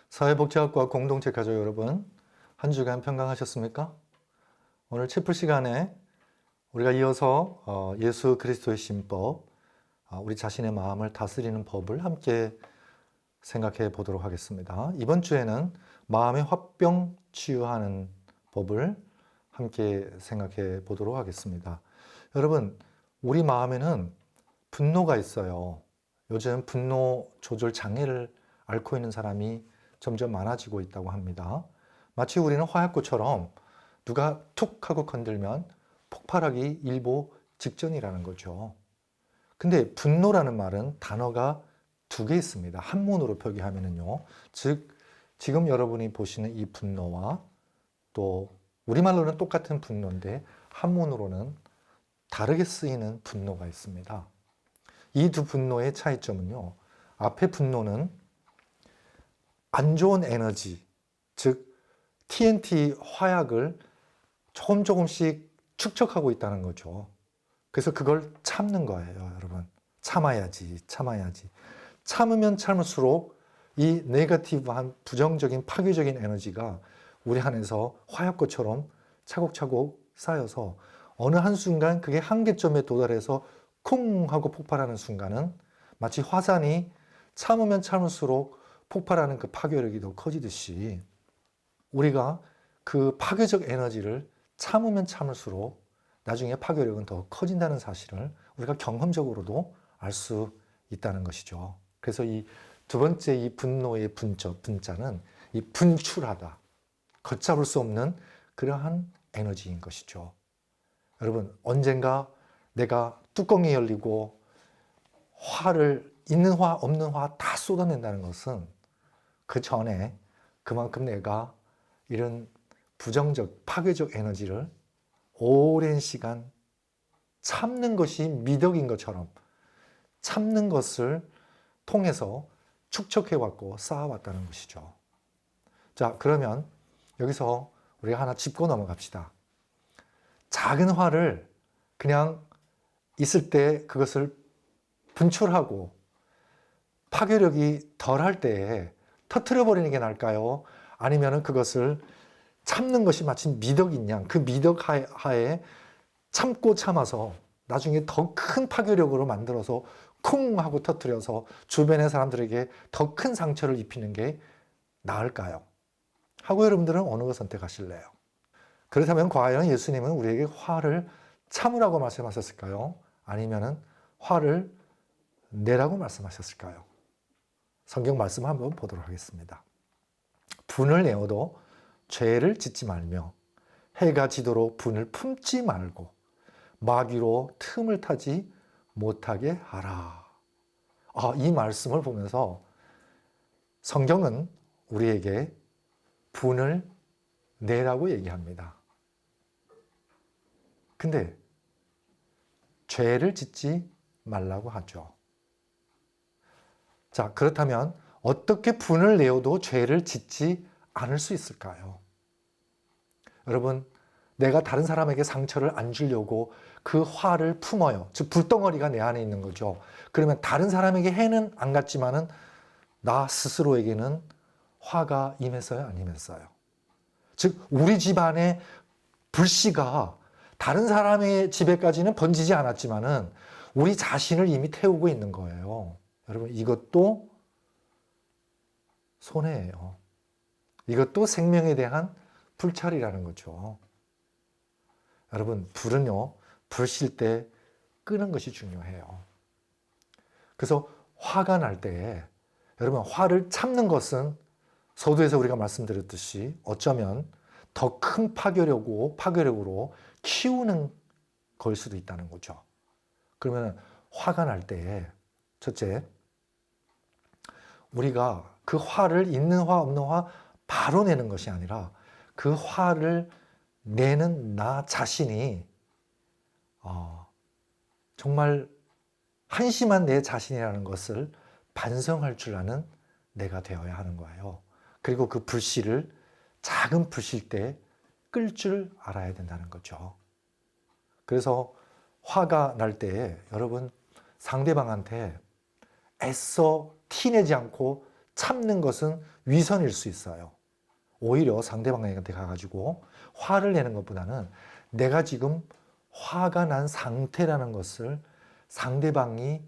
사회복지학과 공동체 가족 여러분, 한 주간 평강하셨습니까? 오늘 채플 시간에 우리가 이어서 예수 그리스도의 신법, 우리 자신의 마음을 다스리는 법을 함께 생각해 보도록 하겠습니다. 이번 주에는 마음의 화병 치유하는 법을 함께 생각해 보도록 하겠습니다. 여러분, 우리 마음에는 분노가 있어요. 요즘 분노 조절 장애를 앓고 있는 사람이 점점 많아지고 있다고 합니다. 마치 우리는 화약고처럼 누가 툭 하고 건들면 폭발하기 일보 직전이라는 거죠. 근데 분노라는 말은 단어가 두 개 있습니다. 한문으로 표기하면요. 즉, 지금 여러분이 보시는 이 분노와 또 우리말로는 똑같은 분노인데 한문으로는 다르게 쓰이는 분노가 있습니다. 이 두 분노의 차이점은요. 앞의 분노는 안 좋은 에너지, 즉 TNT 화약을 조금씩 축적하고 있다는 거죠. 그래서 그걸 참는 거예요, 여러분. 참아야지. 참으면 참을수록 이 네거티브한 부정적인 파괴적인 에너지가 우리 안에서 화약고처럼 차곡차곡 쌓여서 어느 한순간 그게 한계점에 도달해서 쿵 하고 폭발하는 순간은 마치 화산이 참으면 참을수록 폭발하는 그 파괴력이 더 커지듯이 우리가 그 파괴적 에너지를 참으면 참을수록 나중에 파괴력은 더 커진다는 사실을 우리가 경험적으로도 알 수 있다는 것이죠. 그래서 이 두 번째 이 분노의 분자는 이 분출하다, 걷잡을 수 없는 그러한 에너지인 것이죠. 여러분, 언젠가 내가 뚜껑이 열리고 화를 있는 화 없는 화 다 쏟아낸다는 것은 그 전에 그만큼 내가 이런 부정적, 파괴적 에너지를 오랜 시간 참는 것이 미덕인 것처럼 참는 것을 통해서 축적해왔고 쌓아왔다는 것이죠. 자, 그러면 여기서 우리가 하나 짚고 넘어갑시다. 작은 화를 그냥 있을 때 그것을 분출하고 파괴력이 덜할 때에 터트려 버리는 게 나을까요? 아니면 그것을 참는 것이 마치 미덕인 양, 그 미덕 하에 참고 참아서 나중에 더 큰 파괴력으로 만들어서 쿵 하고 터트려서 주변의 사람들에게 더 큰 상처를 입히는 게 나을까요? 하고 여러분들은 어느 거 선택하실래요? 그렇다면 과연 예수님은 우리에게 화를 참으라고 말씀하셨을까요? 아니면 화를 내라고 말씀하셨을까요? 성경 말씀 한번 보도록 하겠습니다. 분을 내어도 죄를 짓지 말며 해가 지도록 분을 품지 말고 마귀로 틈을 타지 못하게 하라. 이 말씀을 보면서 성경은 우리에게 분을 내라고 얘기합니다. 근데 죄를 짓지 말라고 하죠. 자, 그렇다면 어떻게 분을 내어도 죄를 짓지 않을 수 있을까요? 여러분, 내가 다른 사람에게 상처를 안 주려고 그 화를 품어요. 즉 불덩어리가 내 안에 있는 거죠. 그러면 다른 사람에게 해는 안 갔지만은 나 스스로에게는 화가 임했어요, 안 임했어요? 즉 우리 집안의 불씨가 다른 사람의 집에까지는 번지지 않았지만은 우리 자신을 이미 태우고 있는 거예요. 여러분, 이것도 손해예요. 이것도 생명에 대한 불찰이라는 거죠. 여러분, 불은요, 불실 때 끄는 것이 중요해요. 그래서 화가 날 때에 여러분, 화를 참는 것은 서두에서 우리가 말씀드렸듯이 어쩌면 더 큰 파괴력으로 키우는 걸 수도 있다는 거죠. 그러면 화가 날 때에 첫째, 우리가 그 화를 있는 화 없는 화 바로 내는 것이 아니라 그 화를 내는 나 자신이 정말 한심한 내 자신이라는 것을 반성할 줄 아는 내가 되어야 하는 거예요. 그리고 그 불씨를 작은 불씨일 때 끌 줄 알아야 된다는 거죠. 그래서 화가 날 때에 여러분 상대방한테 애써 티내지 않고 참는 것은 위선일 수 있어요. 오히려 상대방한테 가가지고 화를 내는 것보다는 내가 지금 화가 난 상태라는 것을 상대방이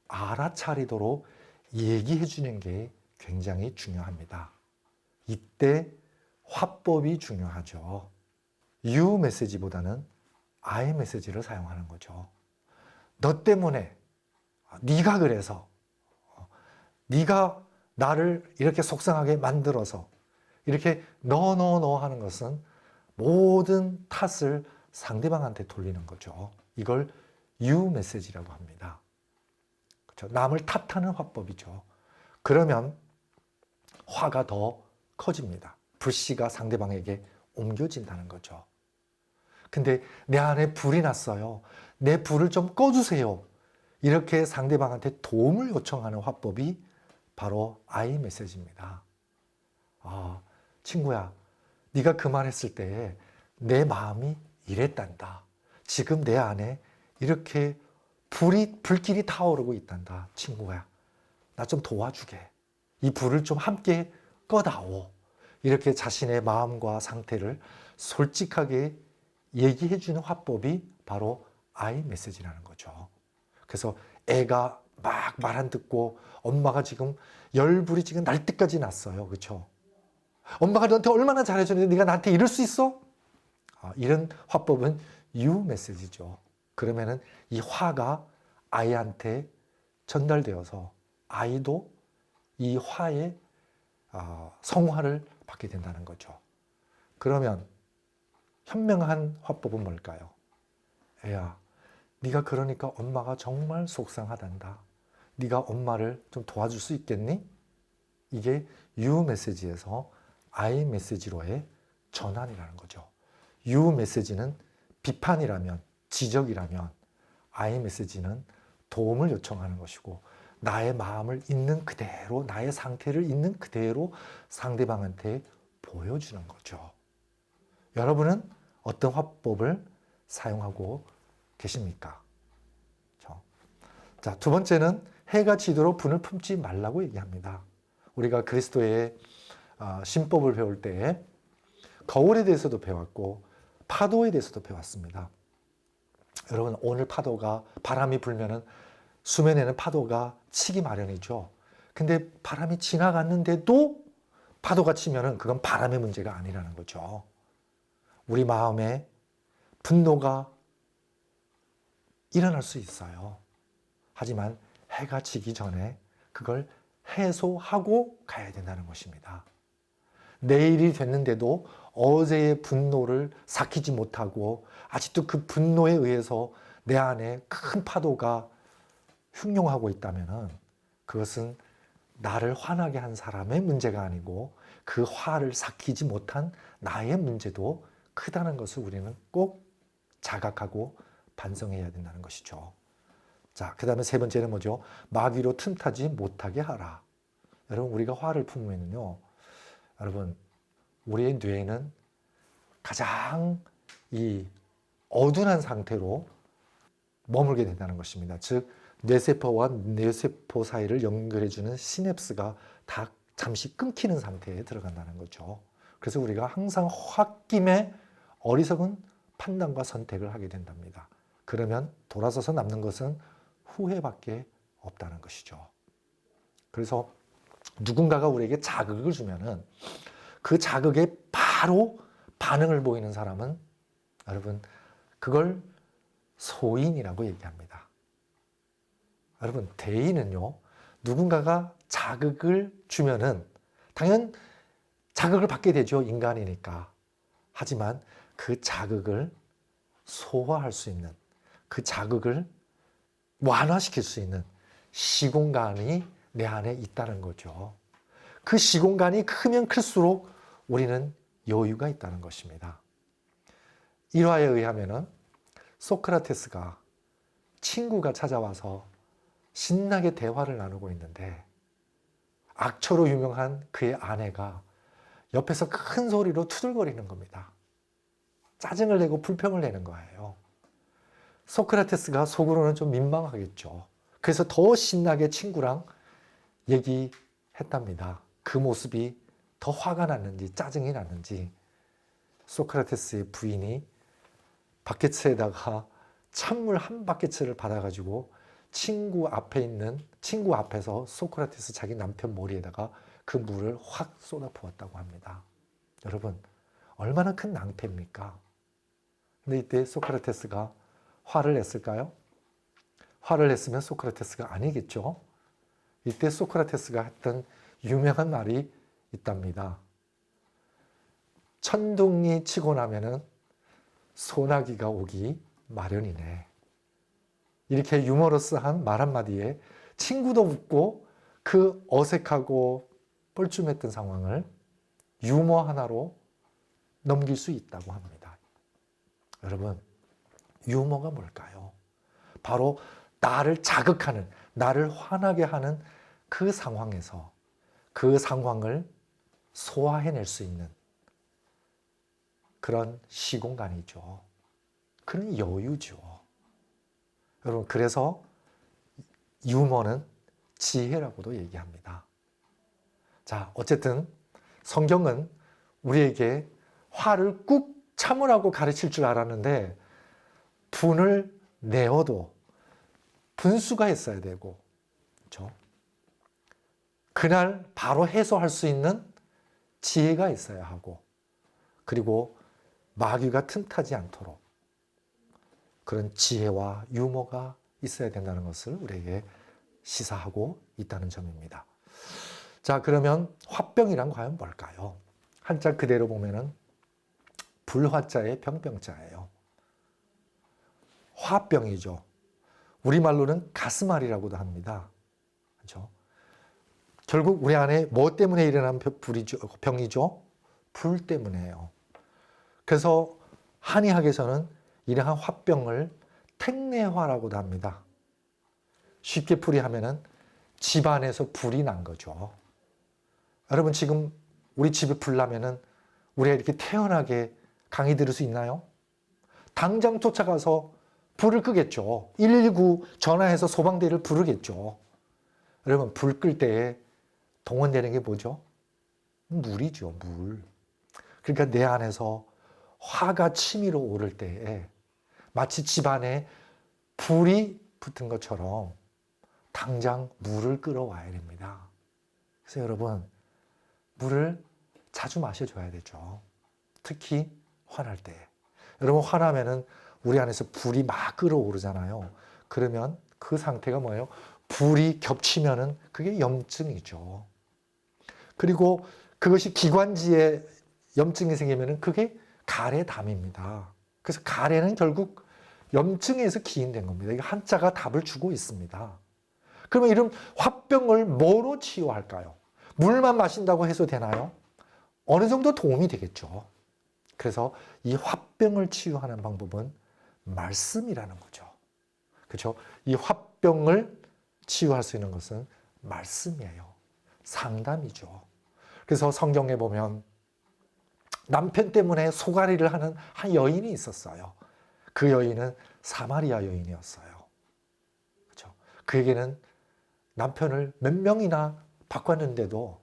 알아차리도록 얘기해 주는 게 굉장히 중요합니다. 이때 화법이 중요하죠. you 메시지보다는 I 메시지를 사용하는 거죠. 너 때문에, 네가 그래서, 네가 나를 이렇게 속상하게 만들어서 이렇게 너 하는 것은 모든 탓을 상대방한테 돌리는 거죠. 이걸 you 메시지라고 합니다. 그렇죠? 남을 탓하는 화법이죠. 그러면 화가 더 커집니다. 불씨가 상대방에게 옮겨진다는 거죠. 근데 내 안에 불이 났어요. 내 불을 좀 꺼주세요. 이렇게 상대방한테 도움을 요청하는 화법이 바로 I 메시지입니다. 친구야, 네가 그 말했을 때 내 마음이 이랬단다. 지금 내 안에 이렇게 불길이 타오르고 있단다. 친구야, 나 좀 도와주게. 이 불을 좀 함께 꺼다오. 이렇게 자신의 마음과 상태를 솔직하게 얘기해주는 화법이 바로 I 메시지라는 거죠. 그래서 애가 막 말 안 듣고 엄마가 지금 열불이 지금 날 때까지 났어요. 그렇죠? 엄마가 너한테 얼마나 잘해줬는데 네가 나한테 이럴 수 있어? 이런 화법은 you 메시지죠. 그러면은 이 화가 아이한테 전달되어서 아이도 이 화의 성화를 받게 된다는 거죠. 그러면 현명한 화법은 뭘까요? 애야, 네가 그러니까 엄마가 정말 속상하단다. 네가 엄마를 좀 도와줄 수 있겠니? 이게 you 메시지에서 I 메시지로의 전환이라는 거죠. you 메시지는 비판이라면, 지적이라면 I 메시지는 도움을 요청하는 것이고 나의 마음을 있는 그대로, 나의 상태를 있는 그대로 상대방한테 보여주는 거죠. 여러분은 어떤 화법을 사용하고 계십니까? 자, 두 번째는 해가 지도록 분을 품지 말라고 얘기합니다. 우리가 그리스도의 신법을 배울 때 거울에 대해서도 배웠고 파도에 대해서도 배웠습니다. 여러분, 오늘 파도가 바람이 불면은 수면에는 파도가 치기 마련이죠. 근데 바람이 지나갔는데도 파도가 치면은 그건 바람의 문제가 아니라는 거죠. 우리 마음에 분노가 일어날 수 있어요. 하지만 해가 지기 전에 그걸 해소하고 가야 된다는 것입니다. 내일이 됐는데도 어제의 분노를 삭히지 못하고 아직도 그 분노에 의해서 내 안에 큰 파도가 흉용하고 있다면 그것은 나를 화나게 한 사람의 문제가 아니고 그 화를 삭히지 못한 나의 문제도 크다는 것을 우리는 꼭 자각하고 반성해야 된다는 것이죠. 자, 그 다음에 세 번째는 뭐죠? 마귀로 틈타지 못하게 하라. 여러분, 우리가 화를 품으면요, 여러분, 우리의 뇌는 가장 이 어둔한 상태로 머물게 된다는 것입니다. 즉, 뇌세포와 뇌세포 사이를 연결해주는 시냅스가 다 잠시 끊기는 상태에 들어간다는 거죠. 그래서 우리가 항상 홧김에 어리석은 판단과 선택을 하게 된답니다. 그러면 돌아서서 남는 것은 후회밖에 없다는 것이죠. 그래서 누군가가 우리에게 자극을 주면은 그 자극에 바로 반응을 보이는 사람은 여러분, 그걸 소인이라고 얘기합니다. 여러분, 대인은요, 누군가가 자극을 주면은 당연 자극을 받게 되죠. 인간이니까. 하지만 그 자극을 소화할 수 있는, 그 자극을 완화시킬 수 있는 시공간이 내 안에 있다는 거죠. 그 시공간이 크면 클수록 우리는 여유가 있다는 것입니다. 일화에 의하면은 소크라테스가 친구가 찾아와서 신나게 대화를 나누고 있는데 악처로 유명한 그의 아내가 옆에서 큰 소리로 투덜거리는 겁니다. 짜증을 내고 불평을 내는 거예요. 소크라테스가 속으로는 좀 민망하겠죠. 그래서 더 신나게 친구랑 얘기했답니다. 그 모습이 더 화가 났는지 짜증이 났는지 소크라테스의 부인이 바켓츠에다가 찬물 한 바켓츠를 받아가지고 친구 앞에서 소크라테스 자기 남편 머리에다가 그 물을 확 쏟아 부었다고 합니다. 여러분, 얼마나 큰 낭패입니까? 근데 이때 소크라테스가 화를 냈을까요? 화를 냈으면 소크라테스가 아니겠죠. 이때 소크라테스가 했던 유명한 말이 있답니다. 천둥이 치고 나면은 소나기가 오기 마련이네. 이렇게 유머러스한 말 한마디에 친구도 웃고 그 어색하고 뻘쭘했던 상황을 유머 하나로 넘길 수 있다고 합니다. 여러분, 유머가 뭘까요? 바로 나를 자극하는, 나를 화나게 하는 그 상황에서 그 상황을 소화해낼 수 있는 그런 시공간이죠. 그런 여유죠. 여러분, 그래서 유머는 지혜라고도 얘기합니다. 자, 어쨌든 성경은 우리에게 화를 꾹 참으라고 가르칠 줄 알았는데 분을 내어도 분수가 있어야 되고, 그렇죠? 그날 바로 해소할 수 있는 지혜가 있어야 하고, 그리고 마귀가 틈타지 않도록 그런 지혜와 유머가 있어야 된다는 것을 우리에게 시사하고 있다는 점입니다. 자, 그러면 화병이란 과연 뭘까요? 한자 그대로 보면은 불화자의 병병자예요. 화병이죠. 우리말로는 가슴앓이라고도 합니다. 그렇죠? 결국 우리 안에 뭐 때문에 일어난 병이죠? 불 때문에요. 그래서 한의학에서는 이러한 화병을 택내화라고도 합니다. 쉽게 풀이하면은 집안에서 불이 난 거죠. 여러분, 지금 우리 집에 불 나면은 우리가 이렇게 태연하게 강의 들을 수 있나요? 당장 쫓아가서 불을 끄겠죠. 119 전화해서 소방대를 부르겠죠. 여러분, 불 끌 때에 동원되는 게 뭐죠? 물이죠, 물. 그러니까 내 안에서 화가 치밀어 오를 때에 마치 집안에 불이 붙은 것처럼 당장 물을 끌어와야 됩니다. 그래서 여러분, 물을 자주 마셔줘야 되죠. 특히 화날 때. 여러분, 화나면은 우리 안에서 불이 막 끓어오르잖아요. 그러면 그 상태가 뭐예요? 불이 겹치면은 그게 염증이죠. 그리고 그것이 기관지에 염증이 생기면은 그게 가래담입니다. 그래서 가래는 결국 염증에서 기인된 겁니다. 이거 한자가 답을 주고 있습니다. 그러면 이런 화병을 뭐로 치유할까요? 물만 마신다고 해서 되나요? 어느 정도 도움이 되겠죠. 그래서 이 화병을 치유하는 방법은 말씀이라는 거죠. 그렇죠? 이 화병을 치유할 수 있는 것은 말씀이에요. 상담이죠. 그래서 성경에 보면 남편 때문에 소가리를 하는 한 여인이 있었어요. 그 여인은 사마리아 여인이었어요. 그렇죠? 그에게는 남편을 몇 명이나 바꿨는데도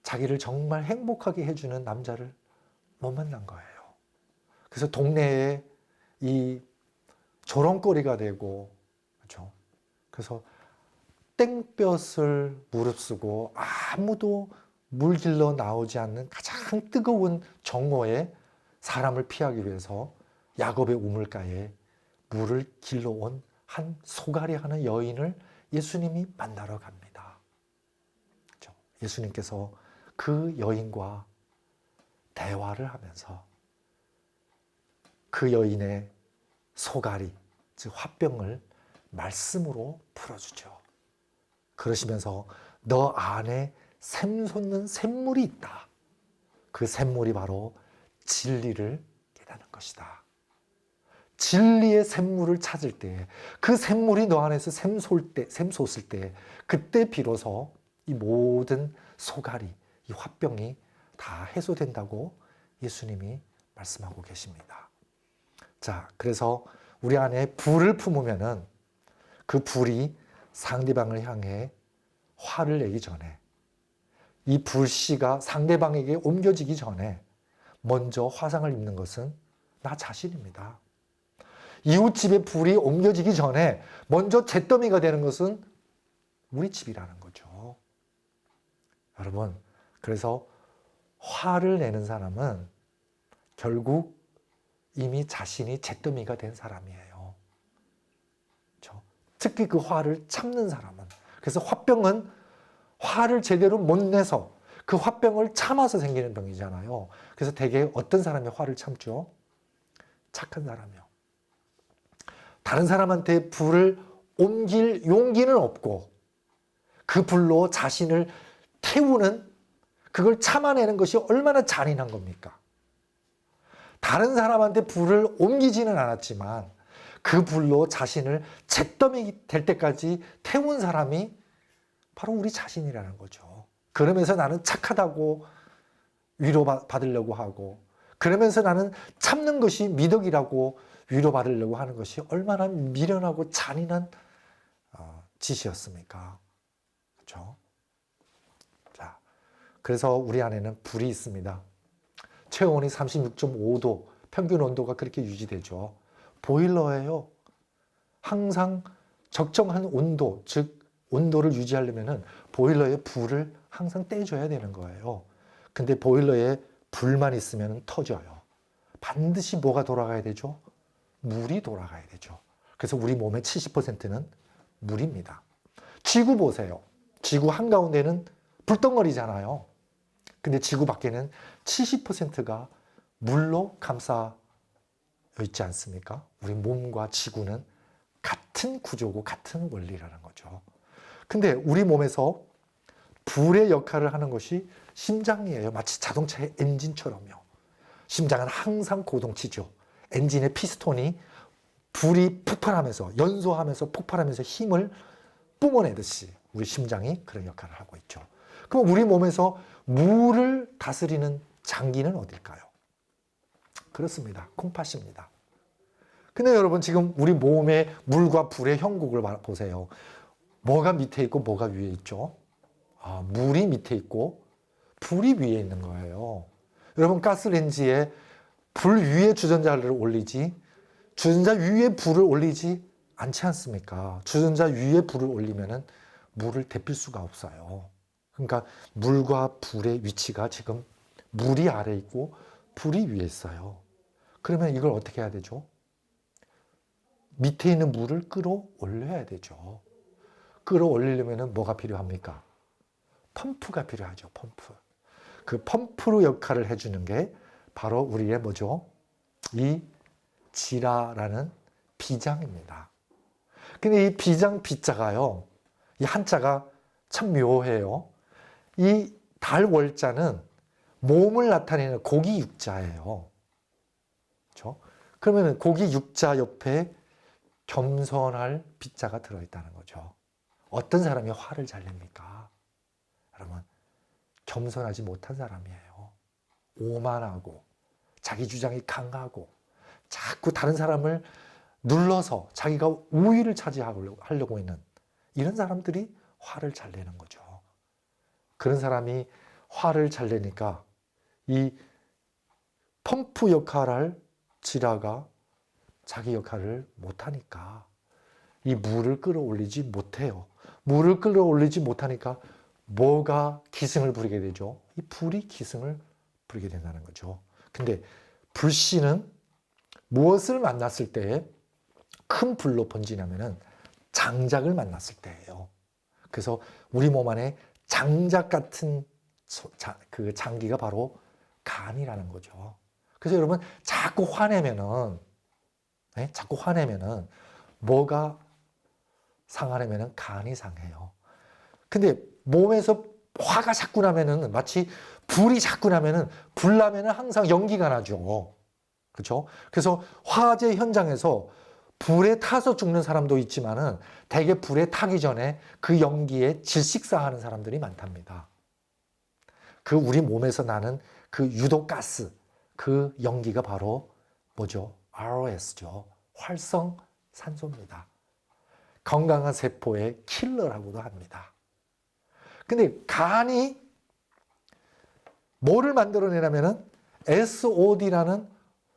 자기를 정말 행복하게 해주는 남자를 못 만난 거예요. 그래서 동네에 이 조롱거리가 되고, 그렇죠? 그래서 땡볕을 무릅쓰고 아무도 물 길러 나오지 않는 가장 뜨거운 정오에 사람을 피하기 위해서 야곱의 우물가에 물을 길러온 한 소가리 하는 여인을 예수님이 만나러 갑니다. 그렇죠? 예수님께서 그 여인과 대화를 하면서 그 여인의 소가리, 즉 화병을 말씀으로 풀어주죠. 그러시면서 너 안에 샘솟는 샘물이 있다. 그 샘물이 바로 진리를 깨닫는 것이다. 진리의 샘물을 찾을 때, 그 샘물이 너 안에서 샘솟을 때, 그때 비로소 이 모든 소가리, 이 화병이 다 해소된다고 예수님이 말씀하고 계십니다. 자, 그래서 우리 안에 불을 품으면은 그 불이 상대방을 향해 화를 내기 전에 이 불씨가 상대방에게 옮겨지기 전에 먼저 화상을 입는 것은 나 자신입니다. 이웃집에 불이 옮겨지기 전에 먼저 잿더미가 되는 것은 우리 집이라는 거죠. 여러분, 그래서 화를 내는 사람은 결국 이미 자신이 잿더미가 된 사람이에요. 그렇죠? 특히 그 화를 참는 사람은. 그래서 화병은 화를 제대로 못 내서 그 화병을 참아서 생기는 병이잖아요. 그래서 대개 어떤 사람이 화를 참죠? 착한 사람이요. 다른 사람한테 불을 옮길 용기는 없고 그 불로 자신을 태우는, 그걸 참아내는 것이 얼마나 잔인한 겁니까? 다른 사람한테 불을 옮기지는 않았지만 그 불로 자신을 잿더미 될 때까지 태운 사람이 바로 우리 자신이라는 거죠. 그러면서 나는 착하다고 위로받으려고 하고, 그러면서 나는 참는 것이 미덕이라고 위로받으려고 하는 것이 얼마나 미련하고 잔인한 짓이었습니까? 그렇죠? 자, 그래서 우리 안에는 불이 있습니다. 체온이 36.5도, 평균 온도가 그렇게 유지되죠. 보일러예요. 항상 적정한 온도, 즉 온도를 유지하려면 보일러에 불을 항상 떼줘야 되는 거예요. 근데 보일러에 불만 있으면 터져요. 반드시 뭐가 돌아가야 되죠? 물이 돌아가야 되죠. 그래서 우리 몸의 70%는 물입니다. 지구 보세요. 지구 한가운데는 불덩어리잖아요. 근데 지구 밖에는 70%가 물로 감싸 있지 않습니까? 우리 몸과 지구는 같은 구조고 같은 원리라는 거죠. 근데 우리 몸에서 불의 역할을 하는 것이 심장이에요. 마치 자동차의 엔진처럼요. 심장은 항상 고동치죠. 엔진의 피스톤이 불이 폭발하면서, 연소하면서 폭발하면서 힘을 뿜어내듯이 우리 심장이 그런 역할을 하고 있죠. 그럼 우리 몸에서 물을 다스리는 장기는 어딜까요? 그렇습니다. 콩팥입니다. 근데 여러분, 지금 우리 몸의 물과 불의 형국을 보세요. 뭐가 밑에 있고 뭐가 위에 있죠? 물이 밑에 있고 불이 위에 있는 거예요. 여러분, 가스레인지에 불 위에 주전자를 올리지 주전자 위에 불을 올리지 않지 않습니까? 주전자 위에 불을 올리면은 물을 데필 수가 없어요. 그러니까 물과 불의 위치가 지금 물이 아래 있고 불이 위에 있어요. 그러면 이걸 어떻게 해야 되죠? 밑에 있는 물을 끌어올려야 되죠. 끌어올리려면 뭐가 필요합니까? 펌프가 필요하죠. 펌프. 그 펌프로 역할을 해주는 게 바로 우리의 뭐죠? 이 지라라는 비장입니다. 근데 이 비장 비자가요, 이 한자가 참 묘해요. 이 달월자는 몸을 나타내는 고기 육자예요. 그렇죠? 그러면 고기 육자 옆에 겸손할 비자가 들어있다는 거죠. 어떤 사람이 화를 잘 냅니까? 여러분, 겸손하지 못한 사람이에요. 오만하고 자기 주장이 강하고 자꾸 다른 사람을 눌러서 자기가 우위를 차지하려고 있는 이런 사람들이 화를 잘 내는 거죠. 그런 사람이 화를 잘 내니까 이 펌프 역할을 할 지라가 자기 역할을 못하니까 이 물을 끌어올리지 못해요. 물을 끌어올리지 못하니까 뭐가 기승을 부리게 되죠? 이 불이 기승을 부리게 된다는 거죠. 근데 불씨는 무엇을 만났을 때 큰 불로 번지냐면은 장작을 만났을 때예요. 그래서 우리 몸 안에 장작 같은 그 장기가 바로 간이라는 거죠. 그래서 여러분, 자꾸 화내면은 뭐가 상하냐면은 간이 상해요. 근데 몸에서 화가 자꾸 나면은, 마치 불이 자꾸 나면은, 불 나면은 항상 연기가 나죠. 그렇죠? 그래서 화재 현장에서 불에 타서 죽는 사람도 있지만은 대개 불에 타기 전에 그 연기에 질식사하는 사람들이 많답니다. 그 우리 몸에서 나는 그 유독가스, 그 연기가 바로 뭐죠? ROS죠. 활성산소입니다. 건강한 세포의 킬러라고도 합니다. 근데 간이 뭐를 만들어내냐면은 SOD라는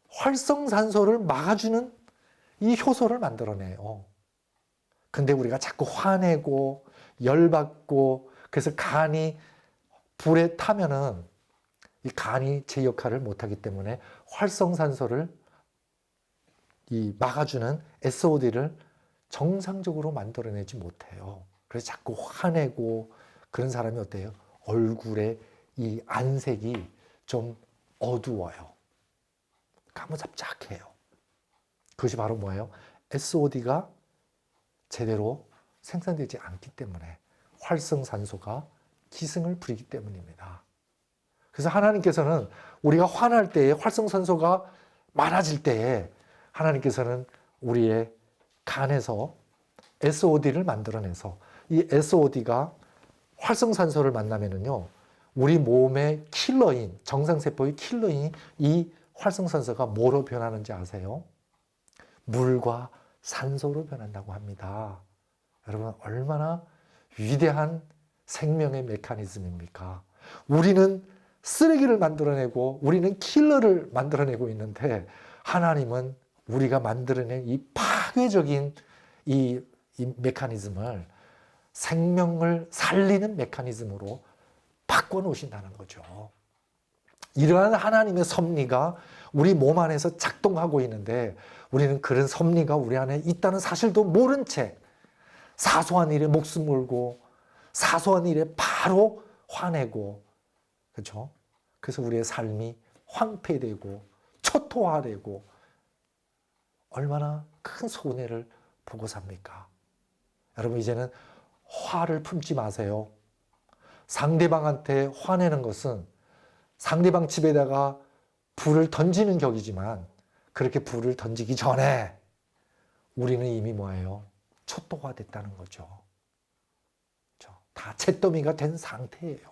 활성산소를 막아주는 이 효소를 만들어내요. 근데 우리가 자꾸 화내고 열받고 그래서 간이 불에 타면은 이 간이 제 역할을 못하기 때문에 활성산소를 이 막아주는 SOD를 정상적으로 만들어내지 못해요. 그래서 자꾸 화내고 그런 사람이 어때요? 얼굴에 이 안색이 좀 어두워요. 까무잡잡해요. 그것이 바로 뭐예요? SOD가 제대로 생산되지 않기 때문에 활성산소가 기승을 부리기 때문입니다. 그래서 하나님께서는 우리가 화날 때에 활성산소가 많아질 때에 하나님께서는 우리의 간에서 SOD를 만들어내서 이 SOD가 활성산소를 만나면은요, 우리 몸의 킬러인, 정상세포의 킬러인 이 활성산소가 뭐로 변하는지 아세요? 물과 산소로 변한다고 합니다. 여러분, 얼마나 위대한 생명의 메커니즘입니까? 우리는 쓰레기를 만들어내고 우리는 킬러를 만들어내고 있는데 하나님은 우리가 만들어낸 이 파괴적인 이 메커니즘을 생명을 살리는 메커니즘으로 바꿔놓으신다는 거죠. 이러한 하나님의 섭리가 우리 몸 안에서 작동하고 있는데 우리는 그런 섭리가 우리 안에 있다는 사실도 모른 채 사소한 일에 목숨 걸고 사소한 일에 바로 화내고, 그렇죠? 그래서 우리의 삶이 황폐되고 초토화되고 얼마나 큰 손해를 보고 삽니까? 여러분, 이제는 화를 품지 마세요. 상대방한테 화내는 것은 상대방 집에다가 불을 던지는 격이지만 그렇게 불을 던지기 전에 우리는 이미 뭐예요? 초토화됐다는 거죠. 다 잿더미가 된 상태예요.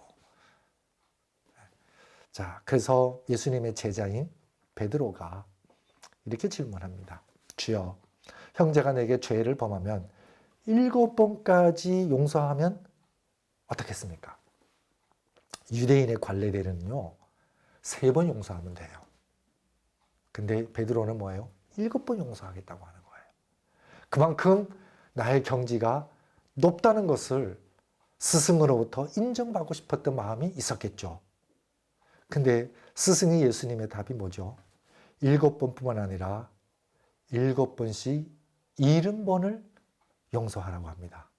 자, 그래서 예수님의 제자인 베드로가 이렇게 질문합니다. 주여, 형제가 내게 죄를 범하면 7번까지 용서하면 어떻겠습니까? 유대인의 관례대로는요, 3번 용서하면 돼요. 근데 베드로는 뭐예요? 7번 용서하겠다고 하는 거예요. 그만큼 나의 경지가 높다는 것을 스승으로부터 인정받고 싶었던 마음이 있었겠죠. 근데 스승이 예수님의 답이 뭐죠? 7번뿐만 아니라 7번씩 70번을 용서하라고 합니다.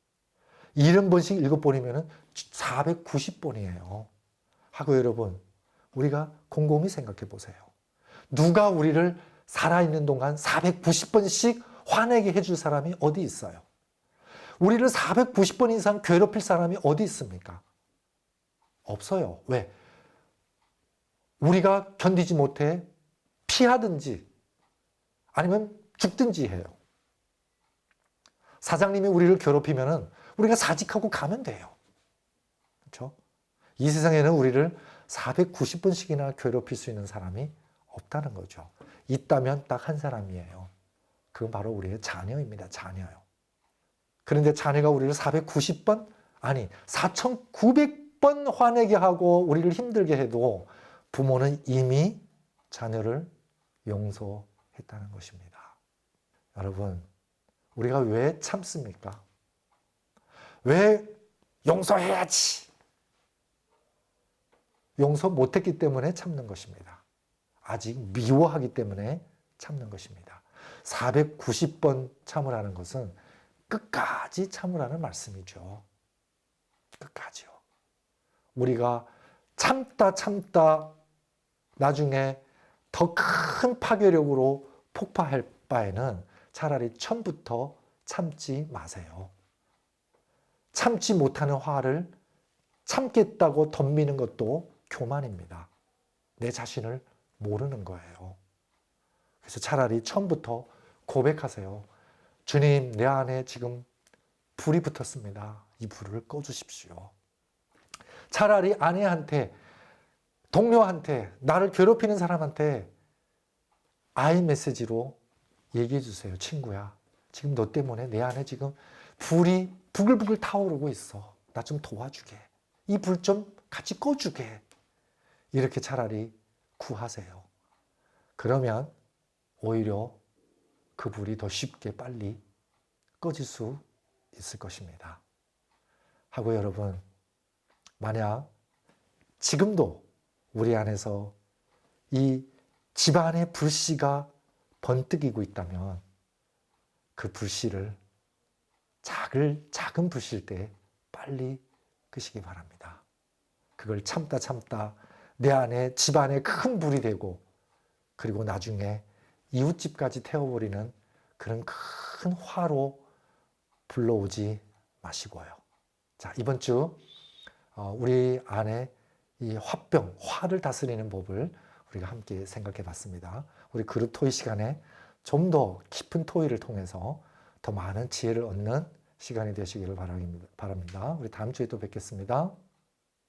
70번씩 7번이면 490번이에요. 하고 여러분, 우리가 곰곰이 생각해 보세요. 누가 우리를 살아있는 동안 490번씩 화내게 해줄 사람이 어디 있어요? 우리를 490번 이상 괴롭힐 사람이 어디 있습니까? 없어요. 왜? 우리가 견디지 못해 피하든지 아니면 죽든지 해요. 사장님이 우리를 괴롭히면은 우리가 사직하고 가면 돼요. 그렇죠? 이 세상에는 우리를 490번씩이나 괴롭힐 수 있는 사람이 없다는 거죠. 있다면 딱 한 사람이에요. 그건 바로 우리의 자녀입니다. 자녀요. 그런데 자녀가 우리를 490번? 아니, 4,900번 화내게 하고 우리를 힘들게 해도 부모는 이미 자녀를 용서했다는 것입니다. 여러분, 우리가 왜 참습니까? 왜 용서해야지? 용서 못했기 때문에 참는 것입니다. 아직 미워하기 때문에 참는 것입니다. 490번 참으라는 것은 끝까지 참으라는 말씀이죠. 끝까지요. 우리가 참다 나중에 더 큰 파괴력으로 폭파할 바에는 차라리 처음부터 참지 마세요. 참지 못하는 화를 참겠다고 덤비는 것도 교만입니다. 내 자신을 모르는 거예요. 그래서 차라리 처음부터 고백하세요. 주님, 내 안에 지금 불이 붙었습니다. 이 불을 꺼주십시오. 차라리 아내한테, 동료한테, 나를 괴롭히는 사람한테 아이 메시지로 얘기해 주세요. 친구야, 지금 너 때문에 내 안에 지금 불이 부글부글 타오르고 있어. 나 좀 도와주게. 이 불 좀 같이 꺼주게. 이렇게 차라리 구하세요. 그러면 오히려 그 불이 더 쉽게 빨리 꺼질 수 있을 것입니다. 하고 여러분, 만약 지금도 우리 안에서 이 집안의 불씨가 번뜩이고 있다면 그 불씨를 작은 불씨일 때 빨리 끄시기 바랍니다. 그걸 참다 내 안에 집안에 큰 불이 되고 그리고 나중에 이웃집까지 태워버리는 그런 큰 화로 불러오지 마시고요. 자, 이번 주 우리 안에 이 화병, 화를 다스리는 법을 우리가 함께 생각해 봤습니다. 우리 그룹 토의 시간에 좀 더 깊은 토의를 통해서 더 많은 지혜를 얻는 시간이 되시기를 바랍니다. 우리 다음 주에 또 뵙겠습니다.